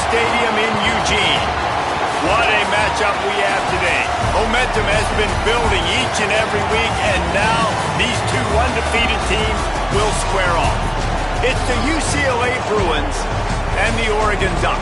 Stadium in Eugene. What a matchup we have today. Momentum has been building each and every week, and now these two undefeated teams will square off. It's the UCLA Bruins and the Oregon Ducks.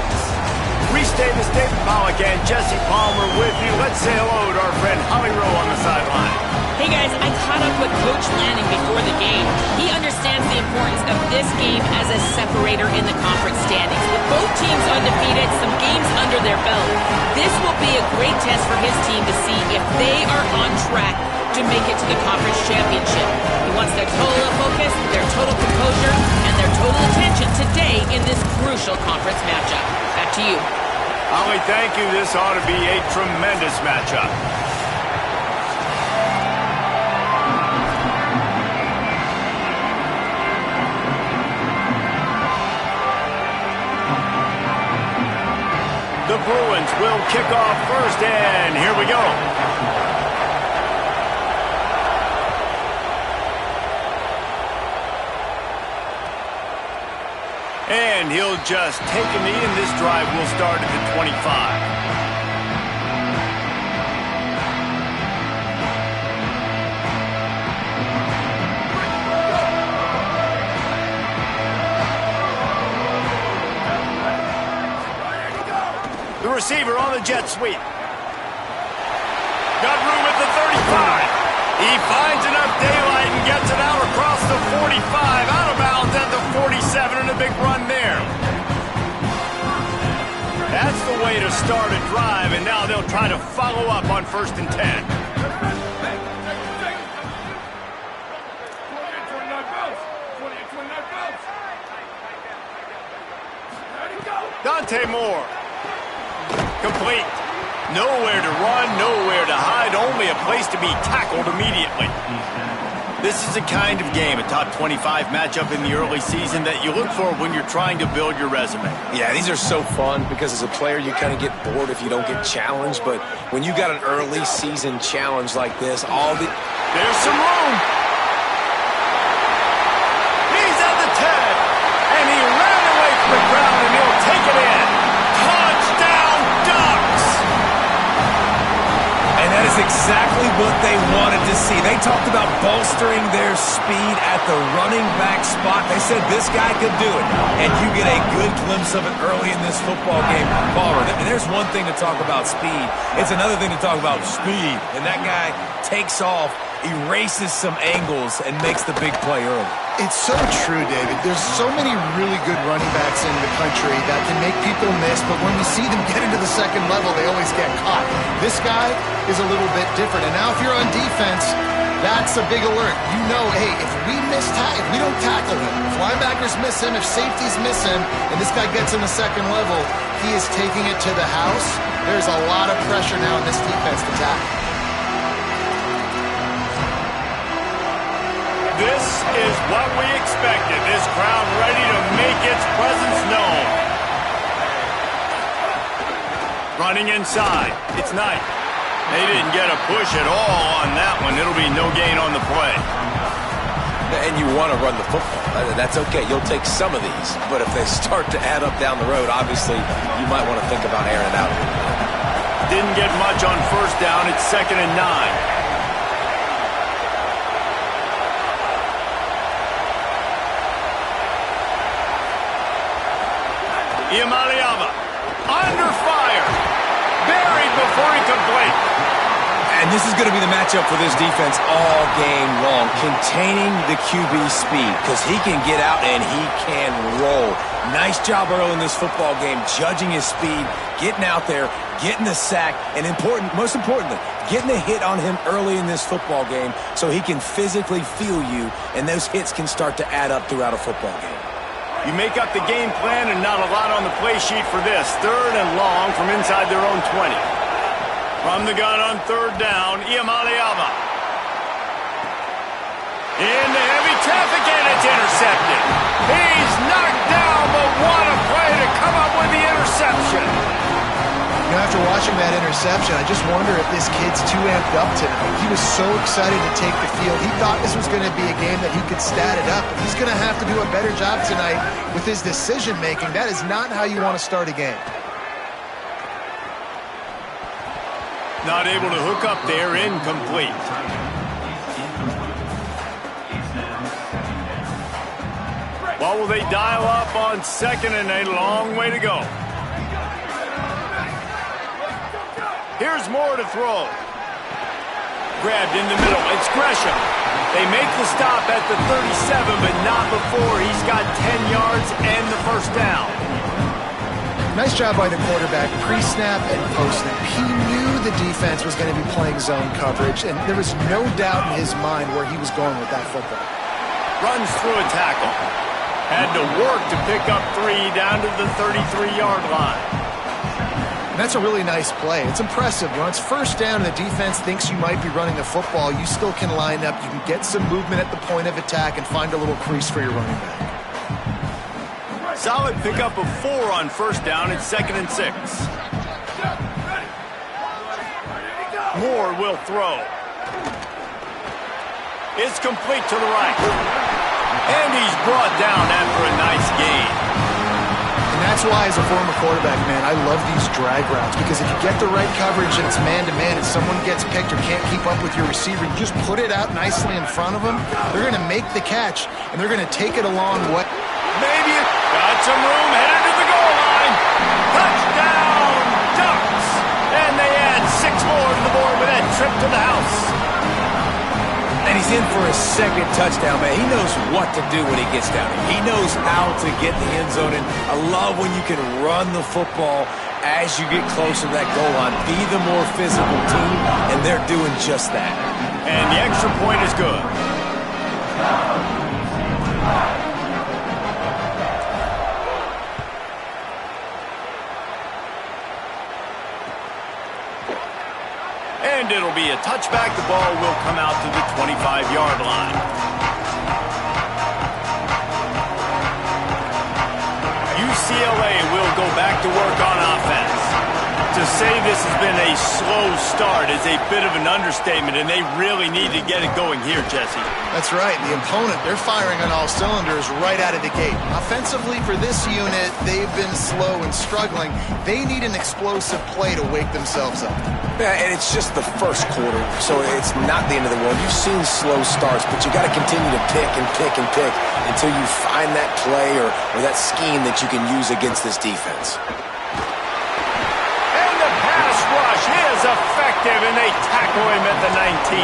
Restate is David Pollack and Jesse Palmer with you. Let's say hello to our friend Holly Rowe on the sideline. Hey guys, I caught up with Coach Lanning before the game. He understands the importance of this game as a separator in the conference standings. With both teams undefeated, some games under their belt, this will be a great test for his team to see if they are on track to make it to the conference championship. He wants their total focus, their total composure, and their total attention today in this crucial conference matchup. Back to you. Holly, thank you. This ought to be a tremendous matchup. The Bruins will kick off first, and here we go. And he'll just take a knee, and this drive will start at the 25. The receiver on the jet sweep. Got room at the 35. He finds enough daylight and gets it out across the 45. Out of bounds at the 47, and a big run there. That's the way to start a drive, and now they'll try to follow up on 1st and 10. Dante Moore. Complete. Nowhere to run, nowhere to hide, only a place to be tackled immediately. This is the kind of game, a top 25 matchup in the early season, that you look for when you're trying to build your resume. Yeah, these are so fun because as a player you kind of get bored if you don't get challenged, but when you got an early season challenge like this, There's some room. He's at the 10, and he ran away from the crowd, and he'll take it in. Touchdown, Ducks! And that is exactly what they wanted to see. They talked about bolstering their speed at the running back spot. They said this guy could do it. And you get a good glimpse of it early in this football game. Palmer, there's one thing to talk about speed. It's another thing to talk about speed. And that guy takes off, erases some angles, and makes the big play early. It's so true, David. There's so many really good running backs in the country that can make people miss, but when we see them get into the second level, they always get caught. This guy is a little bit different. And now if you're on defense, that's a big alert. You know, hey, if we don't tackle him, if linebackers miss him, if safeties miss him, and this guy gets in the second level, he is taking it to the house. There's a lot of pressure now in this defense to tackle. This is what we expected. This crowd ready to make its presence known. Running inside. It's Knight. They didn't get a push at all on that one. It'll be no gain on the play. And you want to run the football. That's okay. You'll take some of these. But if they start to add up down the road, obviously, you might want to think about airing it out. Didn't get much on 1st down. It's 2nd and 9. Iamaleava under fire, buried before he could blink. And this is going to be the matchup for this defense all game long, containing the QB speed, because he can get out and he can roll. Nice job early in this football game, judging his speed, getting out there, getting the sack, and most importantly, getting a hit on him early in this football game so he can physically feel you, and those hits can start to add up throughout a football game. You make up the game plan and not a lot on the play sheet for this. 3rd and long from inside their own 20. From the gun on 3rd down, Iamaleava. Into heavy traffic, and it's intercepted. He's knocked down, but what a play to come up with the interception. You After watching that interception, I just wonder if this kid's too amped up tonight. He was so excited to take the field. He thought this was going to be a game that he could stat it up, but he's going to have to do a better job tonight with his decision-making. That is not how you want to start a game. Not able to hook up there, incomplete. Well, will they dial up on second and a long way to go? Here's Moore to throw. Grabbed in the middle. It's Gresham. They make the stop at the 37, but not before he's got 10 yards and the first down. Nice job by the quarterback, pre-snap and post-snap. He knew the defense was going to be playing zone coverage, and there was no doubt in his mind where he was going with that football. Runs through a tackle. Had to work to pick up 3 down to the 33-yard line. And that's a really nice play. It's impressive. When it's first down and the defense thinks you might be running the football, you still can line up. You can get some movement at the point of attack and find a little crease for your running back. Solid pickup of 4 on first down at 2nd and 6. Moore will throw. It's complete to the right. And he's brought down after a nice gain. And that's why, as a former quarterback, man, I love these drag routes, because if you get the right coverage and it's man-to-man and someone gets picked or can't keep up with your receiver, you just put it out nicely in front of them. They're going to make the catch, and they're going to take it a long way. Maybe it got some room, headed to the goal line. Touchdown, Ducks! And they add 6 more to the board with that trip to the house. And he's in for his second touchdown, man. He knows what to do when he gets down here. He knows how to get in the end zone. And I love when you can run the football as you get closer to that goal line. Be the more physical team, and they're doing just that. And the extra point is good. And it'll be a touchback. The ball will come out to the 25-yard line. UCLA will go back to work on offense. To say this has been a slow start is a bit of an understatement, and they really need to get it going here, Jesse. That's right. The opponent, they're firing on all cylinders right out of the gate. Offensively, for this unit, they've been slow and struggling. They need an explosive play to wake themselves up. Yeah, and it's just the first quarter, so it's not the end of the world. You've seen slow starts, but you got to continue to pick and pick and pick until you find that play or that scheme that you can use against this defense. And the pass rush is effective, and they tackle him at the 19.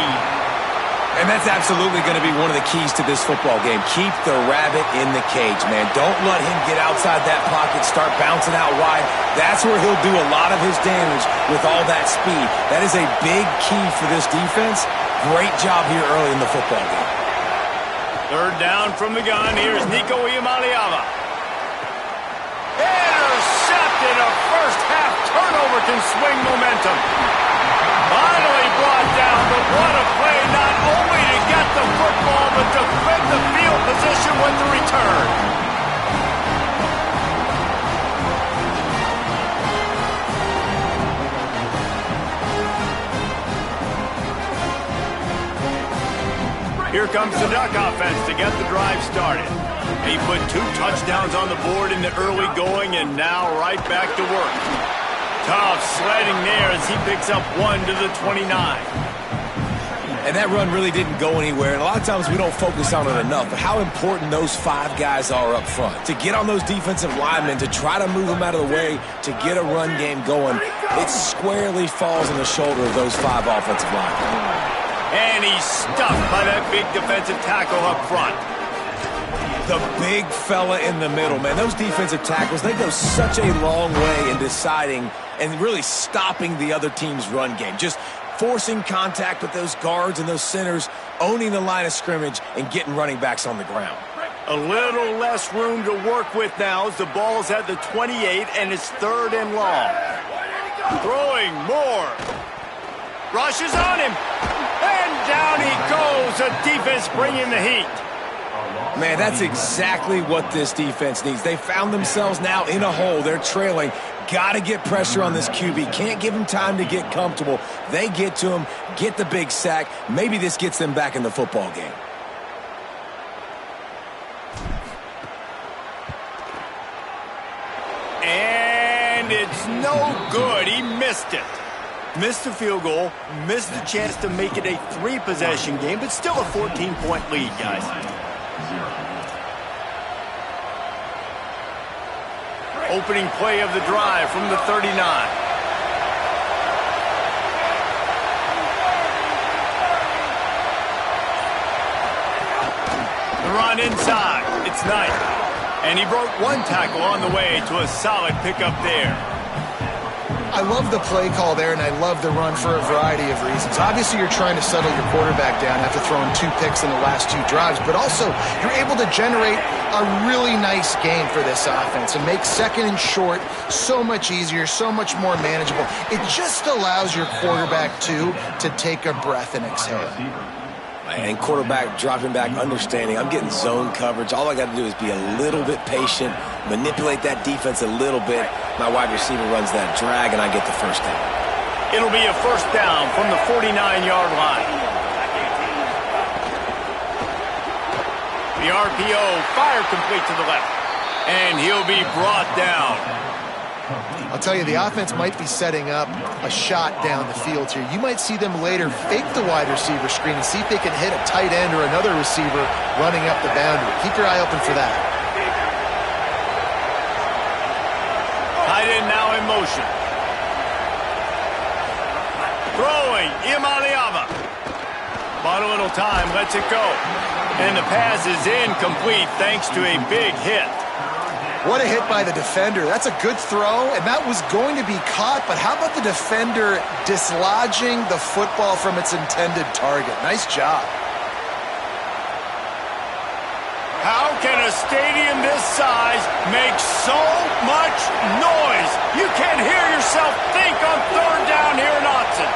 And that's absolutely going to be one of the keys to this football game. Keep the rabbit in the cage, man. Don't let him get outside that pocket, start bouncing out wide. That's where he'll do a lot of his damage with all that speed. That is a big key for this defense. Great job here early in the football game. Third down from the gun. Here's Nico Iamaleava. Intercepted. A first-half turnover can swing momentum. Finally brought down, but what a play, not only to get the football, but to flip the field position with the return. Here comes the Duck offense to get the drive started. They put 2 touchdowns on the board in the early going, and now right back to work. Tough sledding there as he picks up 1 to the 29. And that run really didn't go anywhere. And a lot of times we don't focus on it enough, but how important those 5 guys are up front. To get on those defensive linemen, to try to move them out of the way, to get a run game going, it squarely falls on the shoulder of those 5 offensive linemen. And he's stuffed by that big defensive tackle up front. The big fella in the middle, man. Those defensive tackles, they go such a long way in deciding and really stopping the other team's run game. Just forcing contact with those guards and those centers, owning the line of scrimmage, and getting running backs on the ground. A little less room to work with now as the ball's at the 28, and it's 3rd and long. Throwing more. Rushes on him. And down he goes. The defense bringing the heat. Man, that's exactly what this defense needs. They found themselves now in a hole. They're trailing. Got to get pressure on this QB. Can't give him time to get comfortable. They get to him, get the big sack. Maybe this gets them back in the football game. And it's no good. He missed it. Missed the field goal, missed the chance to make it a 3-possession game, but still a 14-point lead, guys. Opening play of the drive from the 39. The run inside. It's Knight. And he broke one tackle on the way to a solid pickup there. I love the play call there, and I love the run for a variety of reasons. Obviously, you're trying to settle your quarterback down after throwing 2 picks in the last 2 drives, but also you're able to generate a really nice game for this offense and make second and short so much easier, so much more manageable. It just allows your quarterback, too, to take a breath and exhale. And quarterback dropping back, understanding I'm getting zone coverage. All I got to do is be a little bit patient, manipulate that defense a little bit. My wide receiver runs that drag, and I get the first down. It'll be a first down from the 49-yard line. The RPO, fire complete to the left. And he'll be brought down. I'll tell you, the offense might be setting up a shot down the field here. You might see them later fake the wide receiver screen and see if they can hit a tight end or another receiver running up the boundary. Keep your eye open for that. Tight end now in motion. Throwing, Ncaa. Bought a little time, lets it go. And the pass is incomplete thanks to a big hit. What a hit by the defender. That's a good throw, and that was going to be caught, but how about the defender dislodging the football from its intended target? Nice job. How can a stadium this size make so much noise? You can't hear yourself think on third down here in Autzen.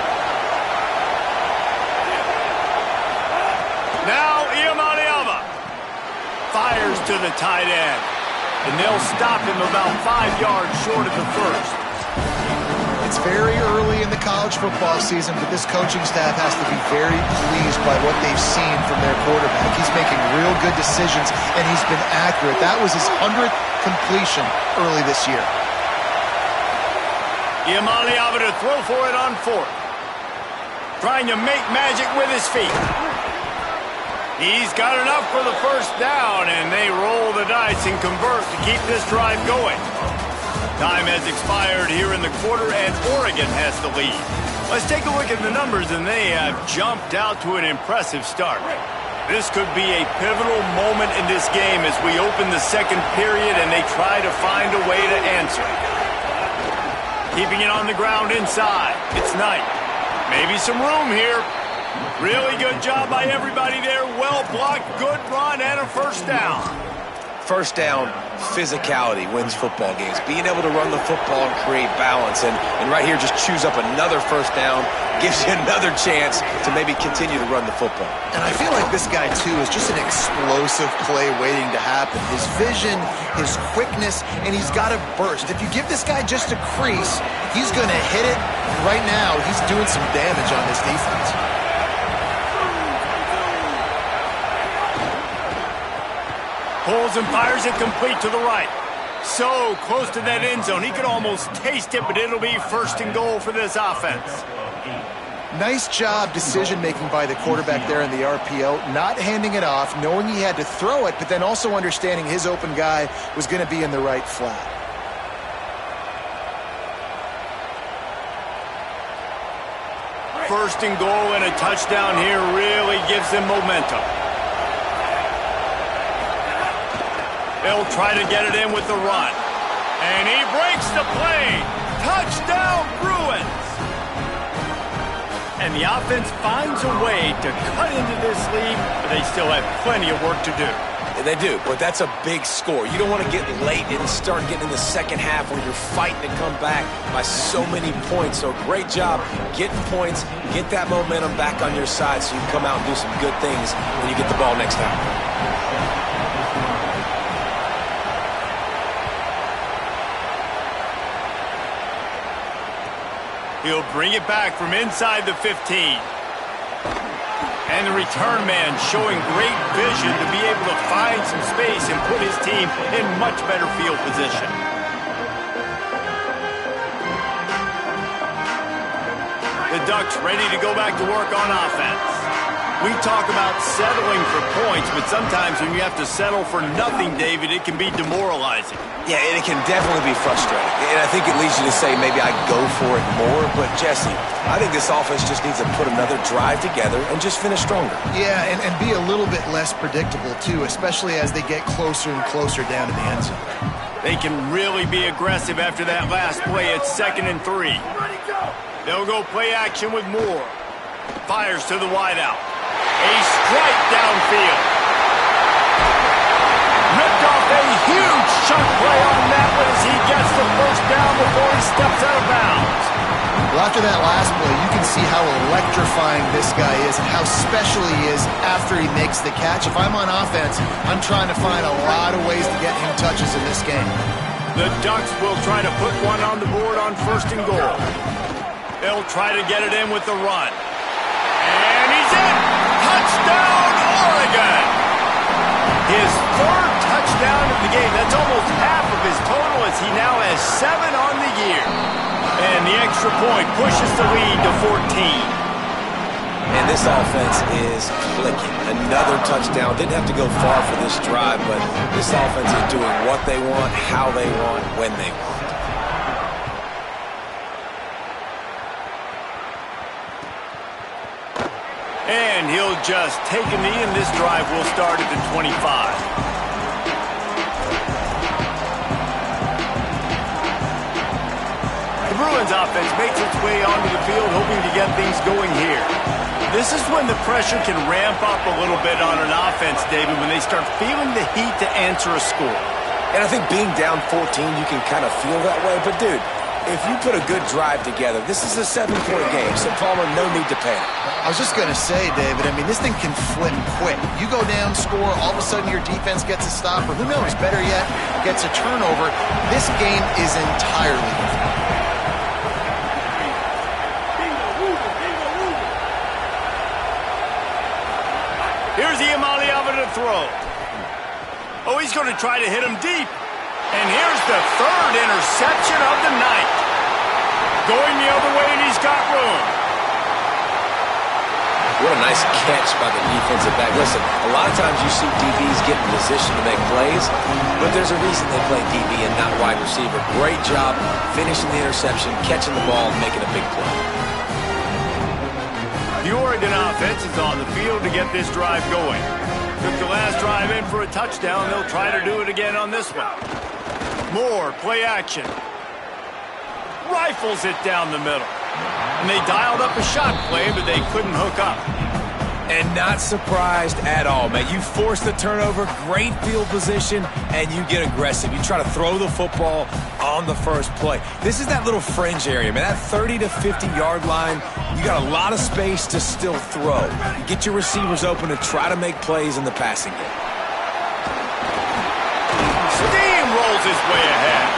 Now Ncaa fires to the tight end. And they'll stop him about 5 yards short of the first. It's very early in the college football season, but this coaching staff has to be very pleased by what they've seen from their quarterback. He's making real good decisions, and he's been accurate. That was his 100th completion early this year. Ncaa to throw for it on 4th. Trying to make magic with his feet. He's got enough for the first down, and they roll the dice and convert to keep this drive going. Time has expired here in the quarter, and Oregon has the lead. Let's take a look at the numbers, and they have jumped out to an impressive start. This could be a pivotal moment in this game as we open the second period, and they try to find a way to answer. Keeping it on the ground inside. It's Knight. Maybe some room here. Really good job by everybody there. Well blocked, good run, and a first down. First down, physicality wins football games. Being able to run the football and create balance. And right here, just choose up another first down. Gives you another chance to maybe continue to run the football. And I feel like this guy, too, is just an explosive play waiting to happen. His vision, his quickness, and he's got a burst. If you give this guy just a crease, he's going to hit it. Right now, he's doing some damage on this defense. Pulls and fires it complete to the right. So close to that end zone. He could almost taste it, but it'll be first and goal for this offense. Nice job decision-making by the quarterback there in the RPO, not handing it off, knowing he had to throw it, but then also understanding his open guy was going to be in the right flat. First and goal and a touchdown here really gives them momentum. They'll try to get it in with the run. And he breaks the play. Touchdown, Bruins! And the offense finds a way to cut into this lead, but they still have plenty of work to do. They do, but that's a big score. You don't want to get late and start getting in the second half where you're fighting to come back by so many points. So great job getting points, get that momentum back on your side so you can come out and do some good things when you get the ball next time. He'll bring it back from inside the 15. And the return man showing great vision to be able to find some space and put his team in much better field position. The Ducks ready to go back to work on offense. We talk about settling for points, but sometimes when you have to settle for nothing, David, it can be demoralizing. Yeah, and it can definitely be frustrating. And I think it leads you to say maybe I go for it more. But, Jesse, I think this offense just needs to put another drive together and just finish stronger. Yeah, and be a little bit less predictable, too, especially as they get closer and closer down to the end zone. They can really be aggressive after that last play. It's 2nd and 3. They'll go play action with Moore. Fires to the wideout. A strike downfield. Ripped off a huge chunk play on that one as he gets the first down before he steps out of bounds. Well, after that last play, you can see how electrifying this guy is and how special he is after he makes the catch. If I'm on offense, I'm trying to find a lot of ways to get him touches in this game. The Ducks will try to put one on the board on 1st and goal. They'll try to get it in with the run. And he's in! Touchdown, Oregon! His 3rd touchdown of the game. That's almost half of his total as he now has 7 on the year. And the extra point pushes the lead to 14. And this offense is clicking. Another touchdown. Didn't have to go far for this drive, but this offense is doing what they want, how they want, when they want. And he'll just take a knee, and this drive will start at the 25. The Bruins offense makes its way onto the field, hoping to get things going here. This is when the pressure can ramp up a little bit on an offense, David, when they start feeling the heat to answer a score. And I think being down 14, you can kind of feel that way. But, dude, if you put a good drive together, this is a 7-point game, so Palmer, no need to panic. I was just going to say, David, I mean, this thing can flip quick. You go down, score, all of a sudden your defense gets a stop, or who knows, better yet, gets a turnover. This game is entirely different. Here's Iamaleava to throw. Oh, he's going to try to hit him deep. And here's the 3rd interception of the night. Going the other way, and he's got room. What a nice catch by the defensive back. Listen, a lot of times you see DBs get in position to make plays, but there's a reason they play DB and not wide receiver. Great job finishing the interception, catching the ball, and making a big play. The Oregon offense is on the field to get this drive going. Took the last drive in for a touchdown. They'll try to do it again on this one. Moore, play action. Rifles it down the middle. And they dialed up a shot play, but they couldn't hook up. And not surprised at all, man. You force the turnover, great field position, and you get aggressive. You try to throw the football on the first play. This is that little fringe area, man. That 30 to 50-yard line, you got a lot of space to still throw. You get your receivers open to try to make plays in the passing game. Steamrolls his way ahead.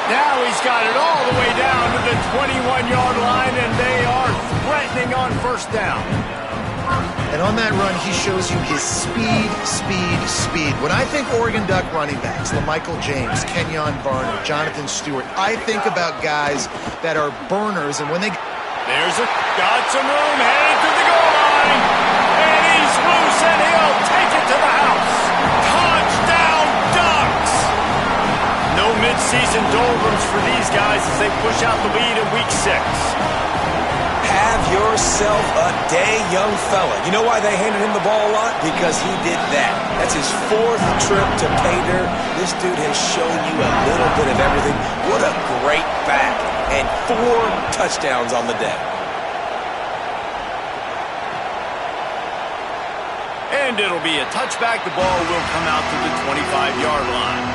Now he's got it all the way down to the 21-yard line, and they are threatening on 1st down. And on that run, he shows you his speed. When I think Oregon Duck running backs, LaMichael James, Kenyon Barner, Jonathan Stewart, I think about guys that are burners, and when they... Got some room, headed to the goal line, and he's loose, and he'll take it to the house. Touchdown, Ducks! No midseason doldrums for these guys as they push out the lead in Week 6. Have yourself a day, young fella. You know why they handed him the ball a lot? Because he did that. That's his 4th trip to pay dirt. This dude has shown you a little bit of everything. What a great back. And 4 touchdowns on the day. And it'll be a touchback. The ball will come out to the 25-yard line.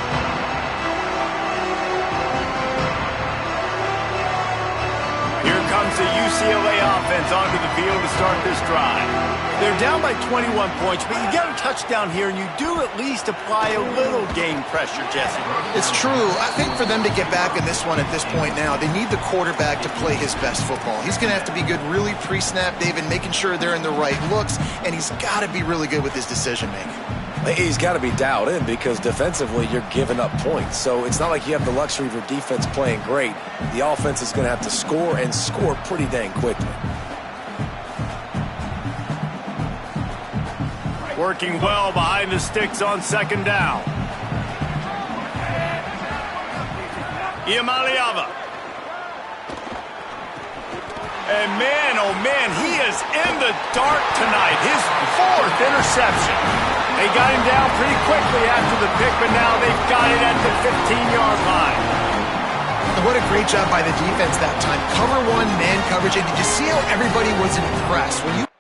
Here comes the UCLA offense onto the field to start this drive. They're down by 21 points, but you get a touchdown here, and you do at least apply a little game pressure, Jesse. It's true. I think for them to get back in this one at this point now, they need the quarterback to play his best football. He's going to have to be good really pre-snap, David, making sure they're in the right looks, and he's got to be really good with his decision-making. He's got to be dialed in because defensively you're giving up points. So it's not like you have the luxury of your defense playing great. The offense is going to have to score and score pretty dang quickly. Working well behind the sticks on second down. Iamaleava. And man, oh man, he is in the dark tonight. His 4th interception. They got him down pretty quickly after the pick, but now they've got it at the 15-yard line. And what a great job by the defense that time. Cover 1, man coverage. And did you see how everybody was impressed? When you